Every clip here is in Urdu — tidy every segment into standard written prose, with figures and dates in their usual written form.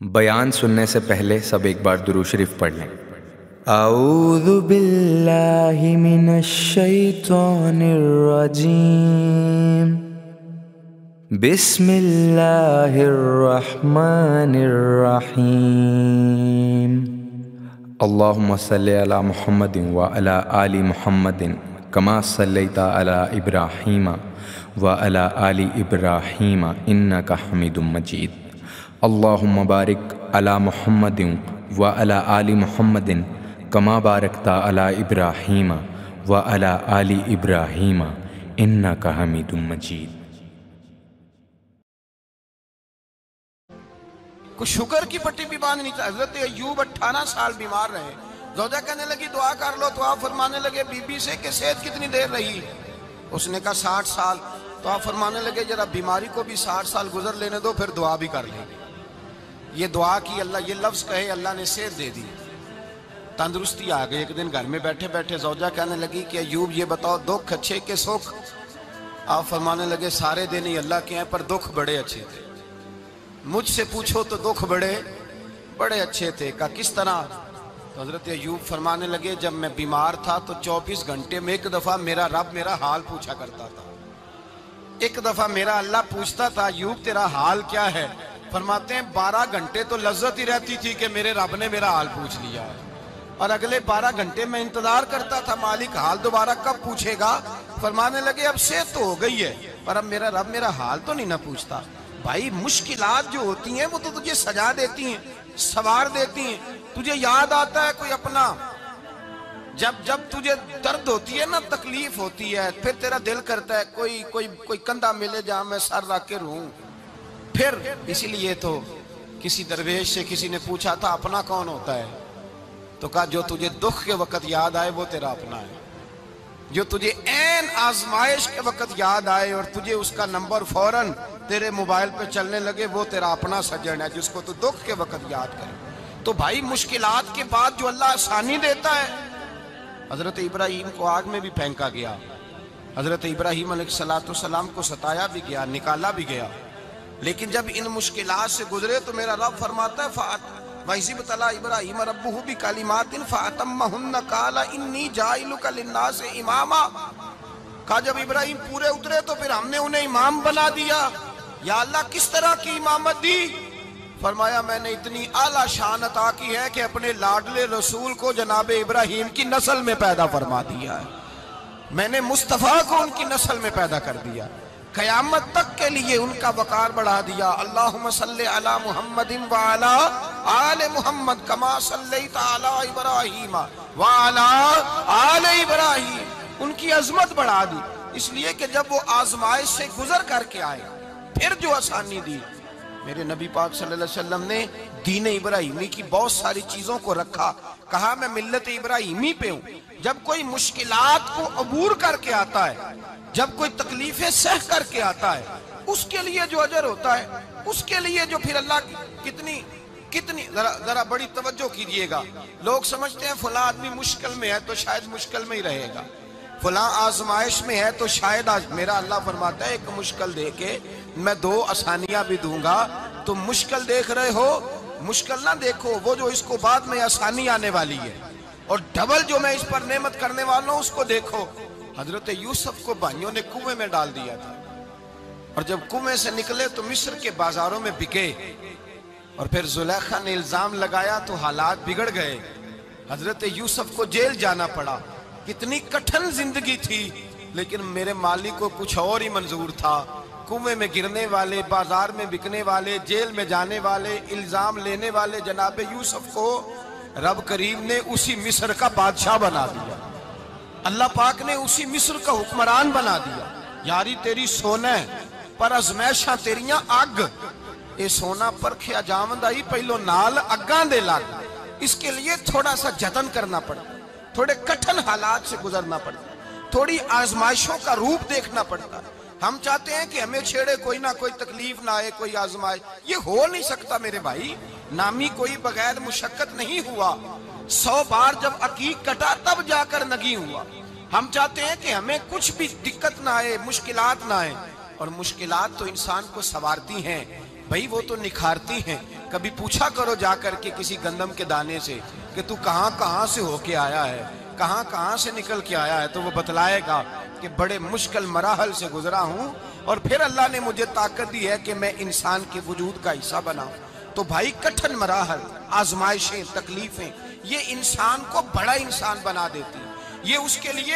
بیان سننے سے پہلے سب ایک بار درود شریف پڑھ لیں۔ اعوذ باللہ من الشیطان الرجیم، بسم اللہ الرحمن الرحیم، اللہم صلی علی محمد وعلی آل محمد کما صلیت علی ابراہیم وعلی آل ابراہیم انک حمید مجید، اللہم بارک علی محمد وعلی آل محمد کما بارکت علی ابراہیم وعلی آل ابراہیم انک حمید مجید۔ کوئی شوگر کی پٹی بھی باندھ نہیں تھا۔ حضرت ایوب 18 سال بیمار رہے۔ زوجہ کہنے لگی دعا کر لو، تو آپ فرمانے لگے بی بی سے کہ صحت کتنی دیر رہی؟ اس نے کہا 60 سال۔ تو آپ فرمانے لگے ذرا بیماری کو بھی 60 سال گزر لینے دو، پھر دعا بھی کر لیں۔ یہ دعا کی، اللہ یہ لفظ کہے، اللہ نے صحت دے دی، تندرستی آ گئی۔ ایک دن گھر میں بیٹھے بیٹھے زوجہ کہنے لگی کہ ایوب یہ بتاؤ دکھ اچھے کہ سکھ؟ آپ فرمانے لگے سارے دن ہی اللہ کے ہیں، پر دکھ بڑے اچھے تھے۔ مجھ سے پوچھو تو دکھ بڑے اچھے تھے۔ کہا کس طرح؟ تو حضرت ایوب فرمانے لگے جب میں بیمار تھا تو 24 گھنٹے میں ایک دفعہ میرا رب میرا حال پوچھا کرتا تھا۔ ایک دفعہ میرا اللہ پوچھتا تھا ایوب تیرا حال کیا ہے؟ فرماتے ہیں 12 گھنٹے تو لذت ہی رہتی تھی کہ میرے رب نے میرا حال پوچھ لیا ہے، اور اگلے 12 گھنٹے میں انتظار کرتا تھا مالک حال دوبارہ کب پوچھے گا۔ فرمانے لگے اب صحت تو ہو گئی ہے، پر اب میرا رب میرا حال تو نہیں نہ پوچھتا۔ بھائی مشکلات جو ہوتی ہیں وہ تو تجھے سجا دیتی ہیں، سوار دیتی ہیں۔ تجھے یاد آتا ہے کوئی اپنا، جب تجھے درد ہوتی ہے نا، تکلیف ہوتی ہے، پھر تیرا دل کرتا ہے کوئی کندھا ملے جہاں میں سر رکھ کے رہوں۔ پھر اسی لیے تو کسی درویش سے کسی نے پوچھا تھا اپنا کون ہوتا ہے؟ تو کہا جو تجھے دکھ کے وقت یاد آئے وہ تیرا اپنا ہے، جو تجھے عین آزمائش کے وقت یاد آئے اور تجھے اس کا نمبر فوراً تیرے موبائل پہ چلنے لگے وہ تیرا اپنا سجن ہے، جس کو تو دکھ کے وقت یاد کرے۔ تو بھائی مشکلات کے بعد جو اللہ آسانی دیتا ہے، حضرت ابراہیم کو آگ میں بھی پھینکا گیا، حضرت ابراہیم علیہ السلام کو ستایا بھی گیا، نکالا بھی گیا، لیکن جب ان مشکلات سے گزرے تو میرا رب فرماتا ہے وَإِذِ ابْتَلَىٰ إِبْرَاهِيمَ رَبُّهُ بِكَلِمَاتٍ فَأَتَمَّهُنَّ قَالَ إِنِّي جَاعِلُكَ لِلنَّاسِ إِمَامًا۔ کہا جب ابراہیم پورے اترے تو پھر ہم نے انہیں امام بنا دیا۔ یا اللہ کس طرح کی امامت دی؟ فرمایا میں نے اتنی اعلیٰ شان عطا کی ہے کہ اپنے لاڈلے رسول کو جناب ابراہیم کی نسل میں پیدا فرما دیا ہے، میں نے مصطفیٰ کو ان کی نسل میں پیدا کر دیا، قیامت تک کے لیے ان کا وقار بڑھا دیا۔ اللہم صلی علی محمد وعلی آل محمد کما صلیت علی ابراہیم وعلی آل ابراہیم، ان کی عظمت بڑھا دی، اس لیے کہ جب وہ آزمائش سے گزر کر کے آئے پھر جو آسانی دی۔ میرے نبی پاک صلی اللہ علیہ وسلم نے دین ابراہیمی کی بہت ساری چیزوں کو رکھا، کہا میں ملت ابراہیمی پہ ہوں۔ جب کوئی مشکلات کو عبور کر کے آتا ہے، جب کوئی تکلیفیں سہ کر کے آتا ہے، اس کے لیے جو اجر ہوتا ہے، اس کے لیے جو پھر اللہ کتنی ذرا بڑی توجہ کیجئے گا۔ لوگ سمجھتے ہیں فلاں آدمی مشکل میں ہے تو شاید مشکل میں ہی رہے گا، فلاں آزمائش میں ہے تو شاید میرا اللہ فرماتا ہے ایک مشکل دے کے میں 2 آسانیاں بھی دوں گا۔ تم مشکل دیکھ رہے ہو، مشکل نہ دیکھو، وہ جو اس کو بعد میں آسانی آنے والی ہے، اور ڈبل جو میں اس پر نعمت کرنے والا ہوں اس کو دیکھو۔ حضرت یوسف کو بھائیوں نے کنویں میں ڈال دیا تھا، اور جب کنویں سے نکلے تو مصر کے بازاروں میں بکے، اور پھر زلیخا نے الزام لگایا تو حالات بگڑ گئے، حضرت یوسف کو جیل جانا پڑا۔ کتنی کٹھن زندگی تھی، لیکن میرے مالک کو کچھ اور ہی منظور تھا۔ کنویں میں گرنے والے، بازار میں بکنے والے، جیل میں جانے والے، الزام لینے والے جناب یوسف کو رب کریم نے اسی مصر کا بادشاہ بنا دیا، اللہ پاک نے اسی مصر کا حکمران بنا دیا۔ یاری تیری سونا ہے پر ازمیشاں تیریاں اگ، اے سونا پرکھیا جاوند آئی پہلو نال اگاں دے لگ۔ اس کے لیے تھوڑا سا جتن کرنا پڑتا، تھوڑے کٹھن حالات سے گزرنا پڑتا، تھوڑی آزمائشوں کا روپ دیکھنا پڑتا۔ ہم چاہتے ہیں کہ ہمیں چھیڑے کوئی نہ کوئی تکلیف نہ آئے، کوئی آزمائش، یہ ہو نہیں سکتا میرے بھائی۔ نامی کوئی بغیر مشقت نہیں ہوا، 100 بار جب عقیق کٹا تب جا کر نگی ہوا۔ ہم چاہتے ہیں کہ ہمیں کچھ بھی دقت نہ آئے، مشکلات نہ آئے، اور مشکلات تو انسان کو سنوارتی ہیں۔ بھائی وہ تو نکھارتی ہیں. کبھی پوچھا کرو جا کر کے کسی گندم کے دانے سے کہ تو کہاں کہاں سے ہو کے آیا ہے, کہاں کہاں سے نکل کے آیا ہے, تو وہ بتلائے گا کہ بڑے مشکل مراحل سے گزرا ہوں اور پھر اللہ نے مجھے طاقت دی ہے کہ میں انسان کے وجود کا حصہ بناؤں. تو بھائی کٹھن مراحل, آزمائشیں, تکلیفیں یہ انسان کو بڑا انسان بنا دیتی, یہ اس کے لیے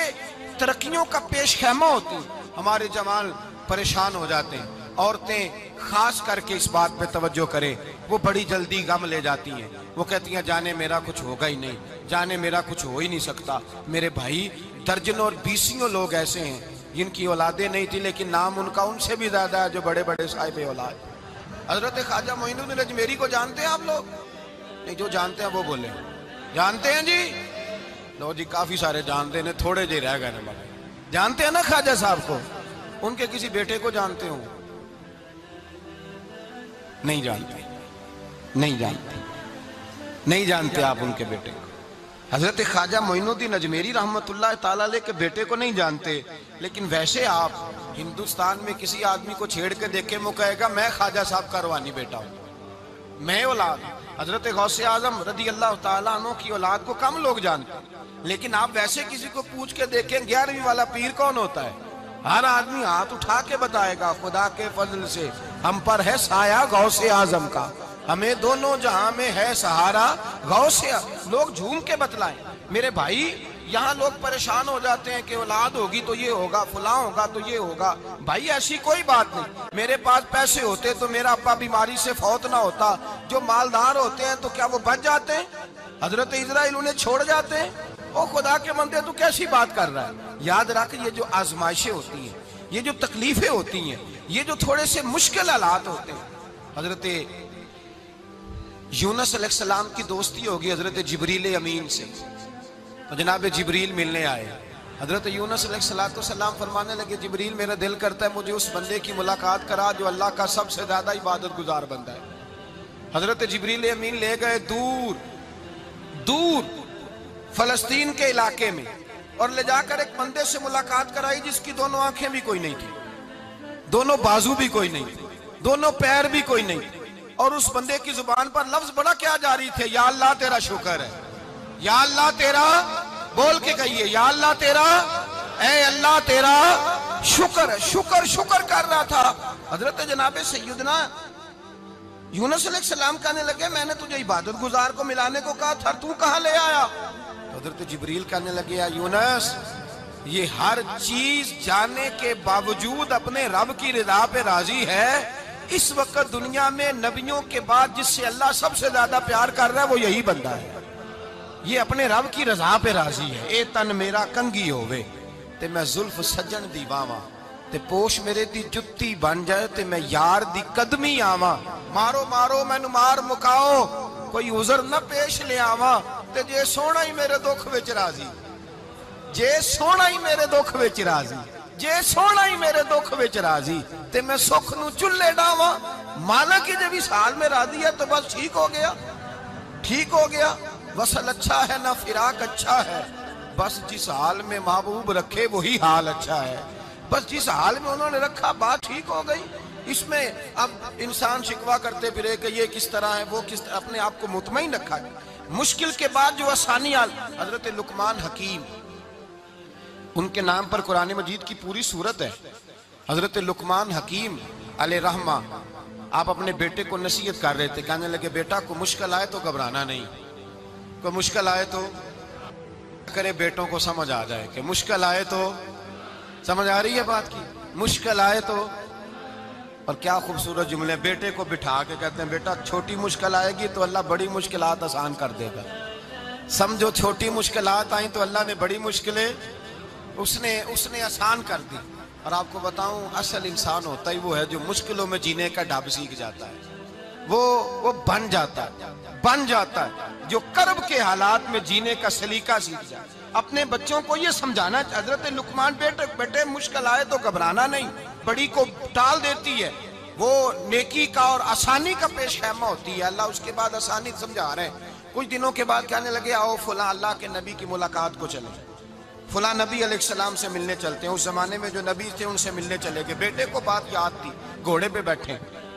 ترقیوں کا پیش خیمہ ہوتی. ہمارے جوان پریشان ہو جاتے ہیں, عورتیں خاص کر کے اس بات پہ توجہ کریں, وہ بڑی جلدی غم لے جاتی ہیں. وہ کہتی ہیں جانے میرا کچھ ہوگا ہی نہیں, جانے میرا کچھ ہو ہی نہیں سکتا. میرے بھائی درجنوں اور بیسیوں لوگ ایسے ہیں جن کی اولادیں نہیں تھی لیکن نام ان کا ان سے بھی زیادہ ہے جو بڑے بڑے صاحب اولاد. حضرت خواجہ معین الدین اجمیری کو جانتے ہیں آپ لوگ؟ نہیں, جو جانتے ہیں وہ بولیں. جانتے ہیں جی؟ لو جی کافی سارے جانتے ہیں, تھوڑے جی رہ گئے نا. جانتے ہیں نا خواجہ صاحب کو؟ ان کے کسی بیٹے کو جانتے ہوں؟ نہیں جانتے, نہیں جانتے, نہیں جانتے آپ ان کے بیٹے کو. حضرت خواجہ معین الدین اجمیری رحمت اللہ تعالیٰ علیہ کے بیٹے کو نہیں جانتے, لیکن ویسے آپ ہندوستان میں کسی آدمی کو چھیڑ کے دیکھیں وہ کہے گا میں خواجہ صاحب کا روحانی بیٹا ہوں, میں اولاد. حضرت غوث اعظم رضی اللہ تعالیٰ عنہ کی اولاد کو کم لوگ جانتے ہیں, لیکن آپ ویسے کسی کو پوچھ کے دیکھیں 11ویں والا پیر کون ہوتا ہے, ہر آدمی ہاتھ اٹھا کے بتائے گا خدا کے فضل سے ہم پر ہے سایہ غوث اعظم کا, ہمیں دونوں جہاں میں ہے سہارا غوث. لوگ جھوم کے بتلائیں. میرے بھائی یہاں لوگ پریشان ہو جاتے ہیں کہ اولاد ہوگی تو یہ ہوگا, فلاں ہوگا تو یہ ہوگا. بھائی ایسی کوئی بات نہیں. میرے پاس پیسے ہوتے تو میرا ابا بیماری سے فوت نہ ہوتا. جو مالدار ہوتے ہیں تو کیا وہ بچ جاتے ہیں؟ حضرت اسرائیل انہیں چھوڑ جاتے ہیں؟ او خدا کے بندے تو کیسی بات کر رہا ہے. یاد رکھ یہ جو آزمائشیں ہوتی ہیں, یہ جو تکلیفیں ہوتی ہیں, یہ جو تھوڑے سے مشکل حالات ہوتے ہیں. حضرت یونس علیہ السلام کی دوستی ہوگی حضرت جبریل امین سے, تو جناب جبریل ملنے آئے. حضرت یونس علیہ السلام فرمانے لگے جبریل میرا دل کرتا ہے مجھے اس بندے کی ملاقات کرا جو اللہ کا سب سے زیادہ عبادت گزار بندہ ہے. حضرت جبریل امین لے گئے دور دور فلسطین کے علاقے میں اور لے جا کر ایک بندے سے ملاقات کرائی جس کی دونوں آنکھیں بھی کوئی نہیں تھی, دونوں بازو بھی کوئی نہیں تھی, دونوں پیر بھی کوئی نہیں تھی, اور اس بندے کی زبان پر لفظ بڑا کیا جاری تھے, یا اللہ تیرا شکر ہے, یا اللہ تیرا, بول کے کہیے یا اللہ تیرا, اے اللہ تیرا شکر ہے. شکر شکر کر رہا تھا. حضرت جناب سیدنا یونس علیہ السلام کہنے لگے میں نے تجھے عبادت گزار کو ملانے کو کہا تھا, تو کہاں لے آیا؟ حضرت جبریل کہنے لگے یا یونس یہ ہر چیز جانے کے باوجود اپنے رب کی رضا پہ راضی ہے. اس وقت دنیا میں نبیوں کے بعد جس سے اللہ سب سے زیادہ پیار کر رہا ہے وہ یہی بندہ ہے. یہ اپنے رب کی رضا پہ راضی ہے. اے تن میرا کنگی ہووے تے میں زلف سجن دی واواں, تے پوش میرے دی جتی بن جائے تے میں یار دی قدمی آواں. مارو مارو مینو مار مکاؤ کوئی عذر نہ پیش لے آواں, تے جے سونا ہی میرے دکھ وچ راضی, جے سونا ہی میرے دکھ وچ راضی, جے سونا ہی میرے دکھ وچ راضی تے میں سکھ نو چلے ڈاواں. مالک ہی جب اس حال میں راضی ہے تو بس ٹھیک ہو گیا, ٹھیک ہو گیا. وصل اچھا ہے نہ فراق اچھا ہے, بس جس حال میں محبوب رکھے وہی حال اچھا ہے. بس جس حال میں انہوں نے رکھا بات ٹھیک ہو گئی. اس میں اب انسان شکوہ کرتے پھرے کہ یہ کس طرح ہے وہ کس طرح, اپنے آپ کو مطمئن رکھا ہے. مشکل کے بعد جو آسانی حضرت لقمان حکیم, ان کے نام پر قرآن مجید کی پوری سورت ہے. حضرت لقمان حکیم علیہ رحمہ آپ اپنے بیٹے کو نصیحت کر رہے تھے, کہنے لگے بیٹا کو مشکل آئے تو گھبرانا نہیں, کوئی مشکل آئے تو کرے بیٹوں کو سمجھ آ جائے کہ مشکل آئے تو, سمجھ آ رہی ہے بات کی, مشکل آئے تو. اور کیا خوبصورت جملے, بیٹے کو بٹھا کے کہتے ہیں بیٹا چھوٹی مشکل آئے گی تو اللہ بڑی مشکلات آسان کر دے گا. سمجھو چھوٹی مشکلات آئیں تو اللہ نے بڑی مشکلیں اس نے آسان کر دی. اور آپ کو بتاؤں اصل انسان ہوتا ہی وہ ہے جو مشکلوں میں جینے کا ڈھب سیکھ جاتا ہے, وہ بن جاتا ہے, جو کرب کے حالات میں جینے کا سلیقہ سیکھ جائے. اپنے بچوں کو یہ سمجھانا, حضرت لقمان بیٹے مشکل آئے تو گھبرانا نہیں, بڑی کو ٹال دیتی ہے, وہ نیکی کا اور آسانی کا پیش خیمہ ہوتی ہے. اللہ اس کے بعد آسانی سمجھا رہے ہیں. کچھ دنوں کے بعد کہنے لگے آؤ فلاں اللہ کے نبی کی ملاقات کو چلیں, فلاں نبی علیہ السلام سے ملنے چلتے ہیں. اس زمانے میں جو نبی تھے ان سے ملنے چلے گئے. بیٹے کو بات یاد تھی, گھوڑے پہ بیٹھے,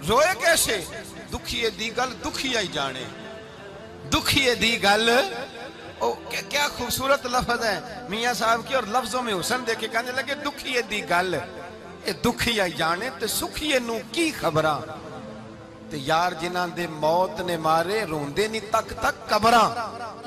روئے کیسے؟ دکھیے دی گل دکھیا ہی جانے، دکھیے دی گل، کیا خوبصورت لفظ ہے میاں صاحب کی، اور لفظوں میں حسن دیکھے کہنے لگے دکھیے دی گل اے دکھیا ہی جانے تے سکھیے نو کی خبراں، تے یار جنہاں دے موت نے مارے روندے نہیں تک تک قبراں۔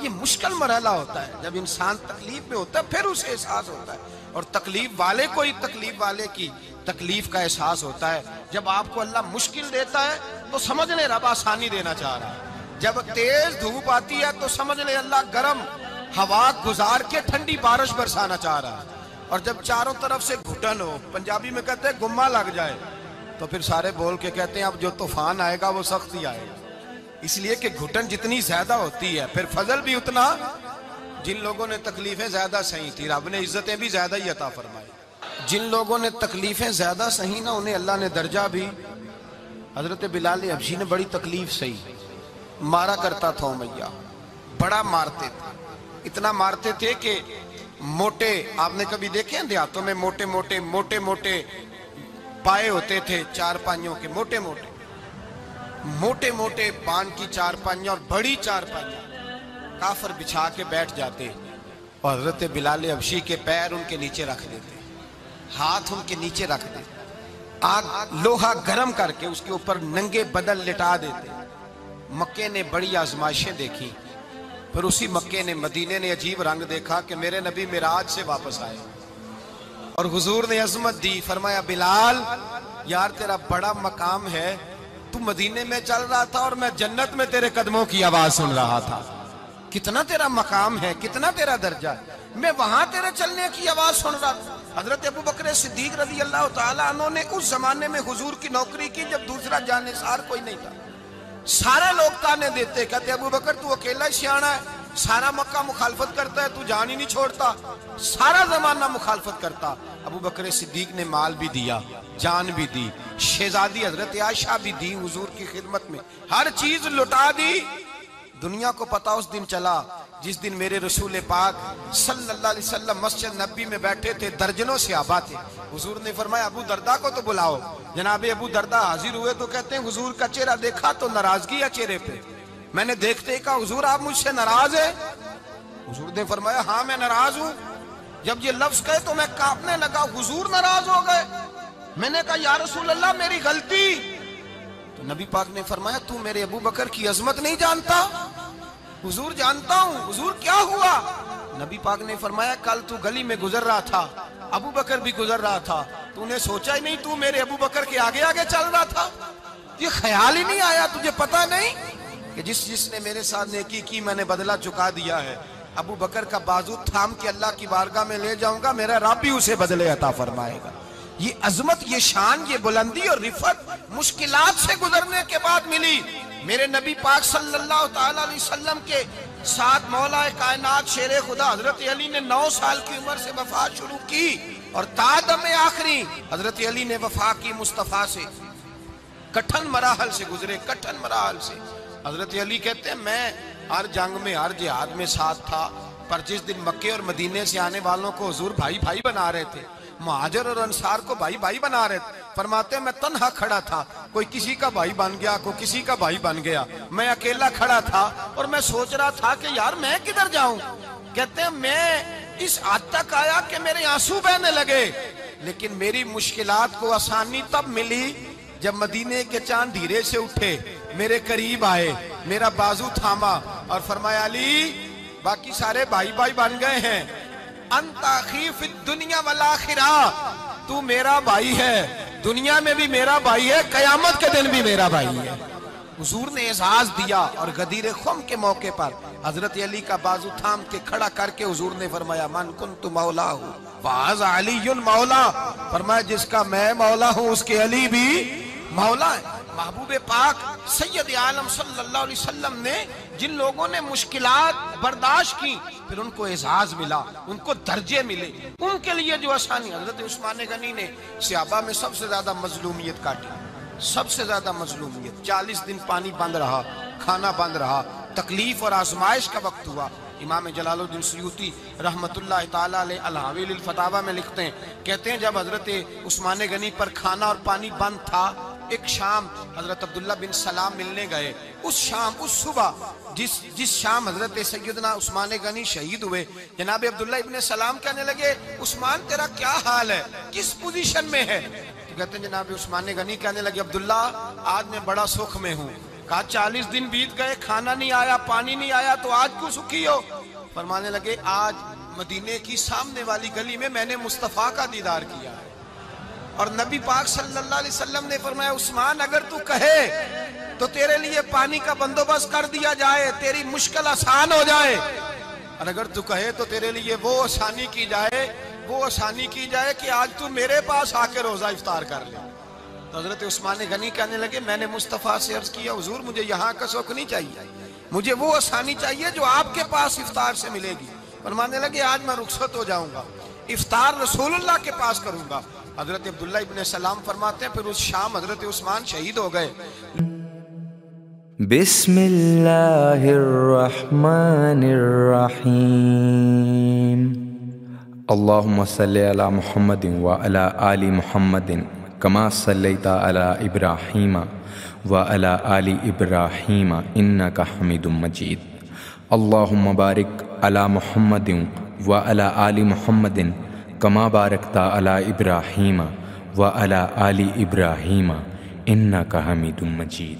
یہ مشکل مرحلہ ہوتا ہے، جب انسان تکلیف میں ہوتا ہے پھر اسے احساس ہوتا ہے، اور تکلیف والے کو ہی تکلیف والے کی تکلیف کا احساس ہوتا ہے۔ جب آپ کو اللہ مشکل دیتا ہے تو سمجھ لے رب آسانی دینا چاہ رہا ہے، جب تیز دھوپ آتی ہے تو سمجھ لے اللہ گرم ہوا گزار کے ٹھنڈی بارش برسانا چاہ رہا ہے، اور جب چاروں طرف سے گھٹن ہو، پنجابی میں کہتے ہیں گمہ لگ جائے، تو پھر سارے بول کے کہتے ہیں اب جو طوفان آئے گا وہ سخت ہی آئے گا، اس لیے کہ گھٹن جتنی زیادہ ہوتی ہے پھر فضل بھی اتنا۔ جن لوگوں نے تکلیفیں زیادہ سہی تھی رب نے عزتیں بھی زیادہ ہی عطا فرمائی، جن لوگوں نے تکلیفیں زیادہ سہی نہ انہیں اللہ نے درجہ بھی۔ حضرت بلال حبشی نے بڑی تکلیف سہی، مارا کرتا تھا امیہ، بڑا مارتے تھے، اتنا مارتے تھے کہ موٹے، آپ نے کبھی دیکھے ہیں دیہاتوں میں موٹے موٹے موٹے موٹے پائے ہوتے تھے چار پائیوں کے، موٹے موٹے موٹے موٹے پان کی چار پائیاں اور بڑی چار پائیاں کافر بچھا کے بیٹھ جاتے، اور حضرت بلال حبشی کے پیر ان کے نیچے رکھ دیتے، ہاتھ ان کے نیچے رکھ دیتے، آگ لوہا گرم کر کے اس کے اوپر ننگے بدن لٹا دیتے۔ مکے نے بڑی آزمائشیں دیکھی، پھر اسی مکے نے مدینے نے عجیب رنگ دیکھا کہ میرے نبی معراج سے واپس آئے، اور حضور نے عظمت دی، فرمایا بلال یار تیرا بڑا مقام ہے، تو مدینے میں چل رہا تھا اور میں جنت میں تیرے قدموں کی آواز سن رہا تھا، کتنا تیرا مقام ہے، کتنا تیرا درجہ ہے، میں وہاں تیرے چلنے کی آواز سن رہا تھا۔ حضرت ابو بکر صدیق رضی اللہ تعالیٰ عنہ نے اس زمانے میں حضور کی نوکری کی جب دوسرا جانثار کوئی نہیں تھا، سارے لوگ تانے دیتے، کہتے ابو بکر تو اکیلا ہی سیانا ہے، سارا مکہ مخالفت کرتا ہے، تو جان ہی نہیں چھوڑتا، سارا زمانہ مخالفت کرتا۔ ابو بکر صدیق نے مال بھی دیا، جان بھی دی، شہزادی حضرت عائشہ بھی دی حضور کی خدمت میں، ہر چیز لٹا دی۔ دنیا کو پتا اس دن چلا جس دن میرے رسول پاک صلی اللہ علیہ وسلم مسجد نبی میں بیٹھے تھے، درجنوں صحابہ تھے، حضور نے فرمایا ابو دردہ کو تو بلاؤ۔ جناب ابو دردہ حاضر ہوئے تو کہتے ہیں حضور کا چہرہ دیکھا تو ناراضگی ہے چہرے پہ، میں نے دیکھتے ہی کہا حضور آپ مجھ سے ناراض ہیں؟ حضور نے فرمایا ہاں میں ناراض ہوں۔ جب یہ لفظ کہے تو میں کانپنے لگا، حضور ناراض ہو گئے؟ میں نے کہا یا رسول اللہ میری غلطی۔ تو نبی پاک نے فرمایا تو میرے ابو بکر کی عظمت نہیں جانتا؟ حضور جانتا ہوں۔ حضور کیا ہوا؟ نبی پاک نے فرمایا کل تو گلی میں گزر رہا تھا، ابو بکر بھی گزر رہا تھا، تو نے سوچا ہی نہیں تو میرے ابو بکر کے آگے آگے چل رہا تھا؟ یہ خیال ہی نہیں آیا تجھے پتا نہیں کہ جس نے میرے ساتھ نیکی کی میں نے بدلہ چکا دیا ہے، ابو بکر کا بازو تھام کے اللہ کی بارگاہ میں لے جاؤں گا، میرا رب بھی اسے بدلے عطا فرمائے گا۔ یہ عظمت، یہ شان، یہ بلندی اور رفعت مشکلات سے گزرنے کے بعد ملی۔ میرے نبی پاک صلی اللہ تعالیٰ علیہ وسلم کے ساتھ مولا کائنات شیر خدا حضرت علی نے 9 سال کی عمر سے وفات شروع کی، اور تا دم آخری حضرت علی نے وفا کی مصطفیٰ سے، کٹھن مراحل سے گزرے، کٹھن مراحل سے۔ حضرت علی کہتے ہیں میں ہر جنگ میں ہر جہاد میں ساتھ تھا، پر جس دن مکے اور مدینے سے آنے والوں کو حضور بھائی بھائی بنا رہے تھے، مہاجر اور انصار کو بھائی بھائی بنا رہے تھے، فرماتے ہیں میں تنہا کھڑا تھا، کوئی کسی کا بھائی بن گیا، کوئی کسی کا بھائی بن گیا، میں اکیلا کھڑا تھا اور میں سوچ رہا تھا کہ یار میں کدھر جاؤں۔ کہتے ہیں میں اس حد تک آیا کہ میرے آنسو بہنے لگے، لیکن میری مشکلات کو آسانی تب ملی جب مدینے کے چاند دھیرے سے اٹھے، میرے قریب آئے، میرا بازو تھاما اور فرمایا علی باقی سارے بھائی بھائی بن گئے ہیں، انت اخی فی الدنیا والآخرہ، تو میرا بھائی ہے، دنیا میں بھی میرا بھائی ہے، قیامت کے دن بھی میرا بھائی ہے۔ حضور نے اعزاز دیا، اور غدیر خم کے موقع پر حضرت علی کا بازو تھام کے کھڑا کر کے حضور نے فرمایا من کنت مولا ہوں فہذا علی مولا، فرمایا جس کا میں مولا ہوں اس کے علی بھی مولا ہے۔ محبوب پاک سید عالم صلی اللہ علیہ وسلم نے جن لوگوں نے مشکلات برداشت کی، پھر ان کو اعزاز ملا، ان کو درجے ملے، ان کے لیے جو آسانی۔ حضرت عثمان غنی نے صحابہ میں سب سے زیادہ مظلومیت کاٹی، سب سے زیادہ مظلومیت، 40 دن پانی بند رہا، کھانا بند رہا، تکلیف اور آزمائش کا وقت ہوا۔ امام جلال الدین سیوطی رحمت اللہ تعالیٰ علیہ الحاویل الفتاوی میں لکھتے ہیں، کہتے ہیں جب حضرت عثمان غنی پر کھانا اور پانی بند تھا ایک شام حضرت عبداللہ بن سلام ملنے گئے، اس شام، اس صبح جس شام حضرت سیدنا عثمان غنی شہید ہوئے، جناب عبداللہ ابن سلام کہنے لگے عثمان تیرا کیا حال ہے، کس پوزیشن میں ہے؟ تو کہتے ہیں جناب عثمان غنی کہنے لگے عبداللہ آج میں بڑا سکھ میں ہوں۔ کہا 40 دن بیت گئے، کھانا نہیں آیا، پانی نہیں آیا، تو آج کیوں سکھی ہو؟ فرمانے لگے آج مدینے کی سامنے والی گلی میں نے مصطفیٰ کا دیدار کیا ہے، اور نبی پاک صلی اللہ علیہ وسلم نے فرمایا عثمان اگر تو کہے تو تیرے لیے پانی کا بندوبست کر دیا جائے، تیری مشکل آسان ہو جائے، اور اگر تو کہے تو تیرے لیے وہ آسانی کی جائے کہ آج تو میرے پاس آ کے روزہ افطار کر لے۔ تو حضرت عثمان غنی کہنے لگے میں نے مصطفیٰ سے عرض کیا حضور مجھے یہاں کا سکھ نہیں چاہیے، مجھے وہ آسانی چاہیے جو آپ کے پاس افطار سے ملے گی۔ فرمانے لگے آج میں رخصت ہو جاؤں گا، افطار رسول اللہ کے پاس کروں گا۔ حضرت عبداللہ ابن سلام فرماتے ہیں پھر اس شام حضرت عثمان شہید ہو گئے۔ بسم اللہ الرحمن الرحیم اللہم صلی علی محمد وعلی آل محمد کما صلیت علی ابراہیم وعلی آل ابراہیم انک حمید مجید اللہم بارک علی محمد وعلی آل محمد کما بارکت علی ابراہیم وعلی آل ابراہیم انک حمید مجید۔